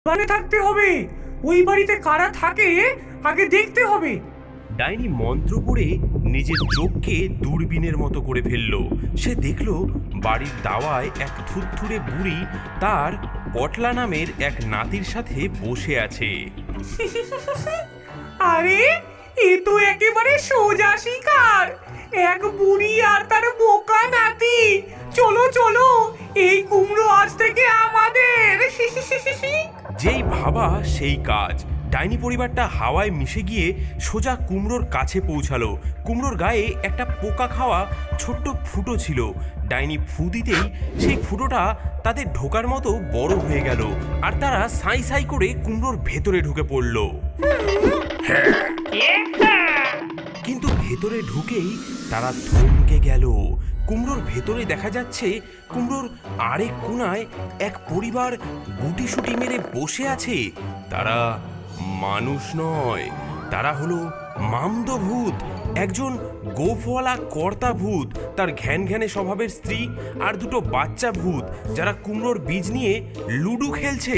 মানে থাকতে হবে। ওই বাড়িতে কারা থাকে আগে দেখতে হবে। ডাইনি মন্ত্র করে নিজের চোখকে দূরবীনের মতো করে ফেলল। সে দেখল বাড়ির দাওয়ায় এক থুরথুরে বুড়ি তার পটলা নামের এক নাতির সাথে বসে আছে। আরে এ তো একেবারে সোজা শিকার, এক বুড়ি আর তার বোকা নাতি। চলো চলো, এই কুমড়ো আজ থেকে আমাদের। যেই ভাবা সেই কাজ। ডাইনি পরিবারটা হাওয়ায় মিশে গিয়ে সোজা কুমড়োর কাছে পৌঁছালো। কুমড়োর গায়ে একটা পোকা খাওয়া ছোট্ট ফুটো ছিল। ডাইনি ফু দিতেই সেই ফুটোটা তাদের ঢোকার মতো বড় হয়ে গেল, আর তারা সাই সাই করে কুমড়োর ভেতরে ঢুকে পড়ল। কিন্তু ভেতরে ঢুকেই তারা থমকে গেল। কুমড়োর ভেতরে দেখা যাচ্ছে কুমড়োর আরেক কোণায় এক পরিবার গুটিসুটি মেরে বসে আছে। তারা মানুষ নয়, তারা হলো মামদভূত, একজন গোফওয়ালা কর্তা ভূত, তার ঘ্যান ঘ্যানে স্বভাবের স্ত্রী আর দুটো বাচ্চা ভূত, যারা কুমড়োর বীজ নিয়ে লুডো খেলছে।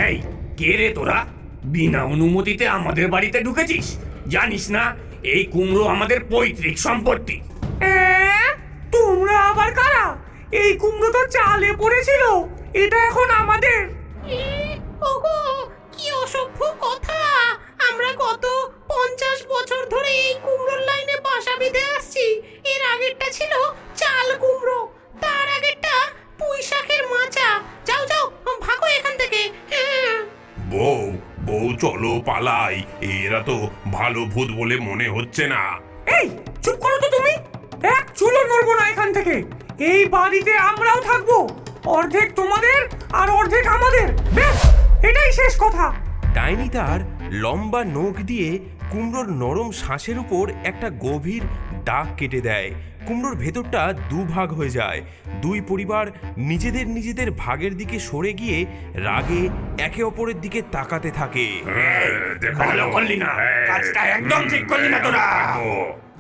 এই কে রে তোরা? বিনা অনুমতিতে আমাদের বাড়িতে ঢুকেছিস? জানিস না এই কুমড়ো আমাদের পৈতৃক সম্পত্তি? তোমরা আবার কারা? এই কুমড়ো তো চালে পড়েছিল, এটা এখন আমাদের। ওগো, কি অসভ্য কথা! আমরা গত 50 বছর ধরে এই কুমড়োর লাইনে বাসা বেঁধে আসছি। এর আগেরটা ছিল চাল কুমড়ো, তার আগেরটা পুঁই শাকের মাচা। যাও যাও, ভাগো এখান থেকে। বউ বউ চলো পালাই, এরা তো ভালো ভূত বলে মনে হচ্ছে না। এই চুপ করো তো তুমি, এক চুলো নড়বো না এখান থেকে। এই বাড়িতে আমরাও থাকবো, অর্ধেক তোমাদের আর অর্ধেক আমাদের, বেশ এটাই শেষ কথা। ডাইনি তার লম্বা নখ দিয়ে কুমড়োর নরম শ্বাসের উপর একটা গভীর দাগ কেটে দেয়। কুমড়োর ভেতরটা দুভাগ হয়ে যায়। দুই পরিবার নিজেদের নিজেদের ভাগের দিকে সরে গিয়ে রাগে একে অপরের দিকে তাকাতে থাকে। ভালো করলি না, কাজটা একদম ঠিক করলি না তোরা।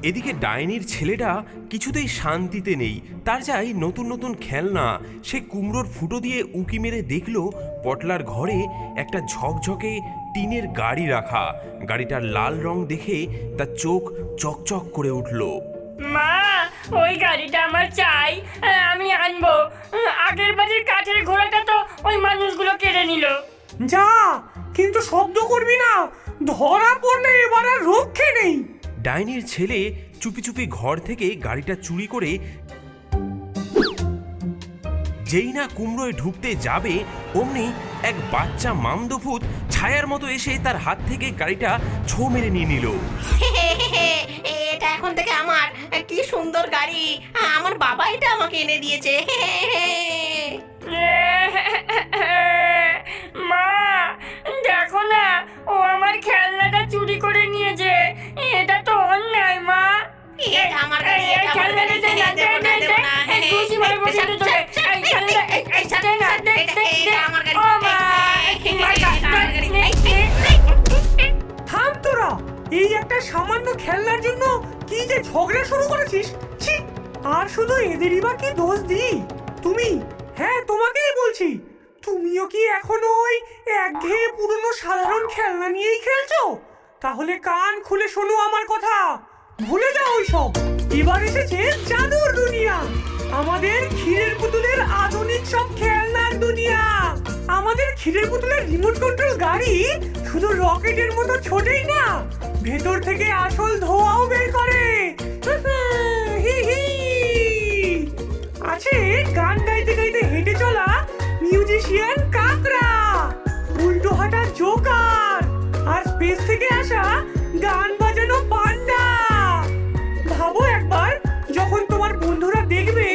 এদিকে ডাইনির ছেলেটা কিছুতেই শান্তিতে নেই, তার চাই নতুন নতুন খেলনা। সে কুমড়োর ফুটো দিয়ে উঁকি মেরে দেখলো পটলার ঘরে একটা ঝকঝকে টিনের গাড়ি রাখা। গাড়িটার লাল রং দেখে তার চোখ চকচক করে উঠল। মা, ওই গাড়িটা আমার চাই, আমি আনবো। আগের বাড়ির কাঠের ঘোড়াটা তো ওই মানুষগুলো কেড়ে নিল। যা, কিন্তু শব্দ করবি না, ধরা পড়লে এবার আর রক্ষে নেই। ডাইনির ছেলে চুপি চুপি ঘর থেকে গাড়িটা চুরি করে যেই না কুমড়োয় ঢুকতে যাবে, অমনি এক বাচ্চা মামদভূত ছায়ার মতো এসে তার হাত থেকে গাড়িটা ছো মেরে নিয়ে নিল। এটা এখন থেকে আমার। কি সুন্দর গাড়ি! আমার বাবা এটা আমাকে এনে দিয়েছে। মা, দেখো না, ও আমার খেলনাটা চুরি করে নিয়েছে। এটা তো অন্যায় মা। এটা আমার গাড়ি, এই এটা আমার গাড়ি। খেলনাটা দে, দেব না, দেব না। এই খুশি ভাবে বসে দে তোকে। এই খেলনা, এই দে না, দে, দে, দে। আমার গাড়ি। ও মা, আমার গাড়ি। থাম তোরা, এই একটা সামান্য খেলনার জন্য কি যে ঝগড়া শুরু করেছিস! ছি! আর শুধু এদেরই বা কি দোষ দিই? তুমি, হ্যাঁ তোমাকেই বলছি, তুমিও কি এখনো ওই একঘেয়ে পুরনো সাধারণ খেলনা নিয়েই খেলছো? তাহলে কান খুলে শোনো আমার কথা, ভুলে যাও ওইসব। এবার এসেছে জাদুর দুনিয়া, আমাদের ক্ষীরের পুতুলের আধুনিক সব খেলনার দুনিয়া। আমাদের ক্ষীরের পুতুলের রিমোট কন্ট্রোল গাড়ি শুধু রকেটের মতো ছোটেই না, ভেতর থেকে আসল ধোঁয়াও বের করে। হি হি। আছে গান গাইতে গাইতে হেঁটে চলা মিউজিশিয়ান কাকড়া, উল্টো হাঁটা জোকার, আর স্পেস থেকে আসা গান বাজানো পান্ডা। ভাবো একবার, যখন তোমার বন্ধুরা দেখবে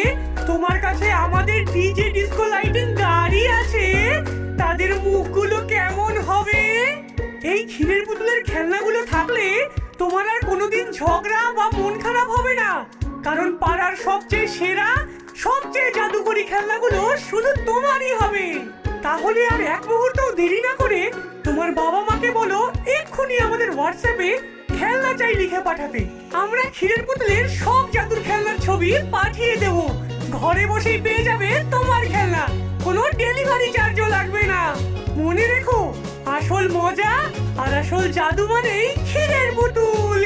তোমার কাছে আমাদের ডিজে ডিস্কো লাইটিং গাড়ি আছে, তাদের মুখগুলো কেমন হবে? এই ক্ষীরের পুতুলের খেলনাগুলো থাকলে তোমার আর কোনোদিন ঝগড়া বা মন খারাপ হবে না, কারণ পাড়ার সবচেয়ে সেরা, সবচেয়ে জাদুকরি খেলনাগুলো শুধু তোমারই হবে। তাহলে আর এক মুহূর্তও দেরি না করে তোমার বাবা মাকে বলো এক্ষুনি আমাদের হোয়াটসঅ্যাপে খেলনা চাই লিখে পাঠাতে। আমরা ক্ষীরের পুতুলের সব জাদুর খেলনার ছবি পাঠিয়ে দেব। ঘরে বসেই পেয়ে যাবে তোমার খেলনা, কোনো ডেলিভারি চার্জও লাগবে না। মনে রেখো, আসল মজা আর আসল জাদু মানেই ক্ষীরের পুতুল।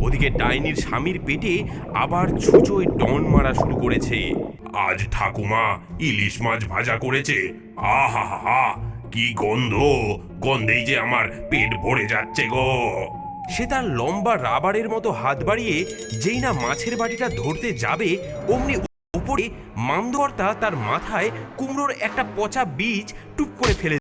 ওদিকে ডাইনির স্বামীর পেটে আবার ছুঁচোয় ডন মারা শুরু করেছে। আজ ঠাকুমা ইলিশ মাছ ভাজা করেছে। আহা হা হা, কি গন্ধ! গন্ধেই যে আমার পেট ভরে যাচ্ছে গো। সে তার লম্বা রাবারের মতো হাত বাড়িয়ে যেই না মাছের বাটিটা ধরতে যাবে, অমনি উপরে মামদোয়ার্তা তার মাথায় কুমড়োর একটা পচা বীজ টুপ করে ফেলে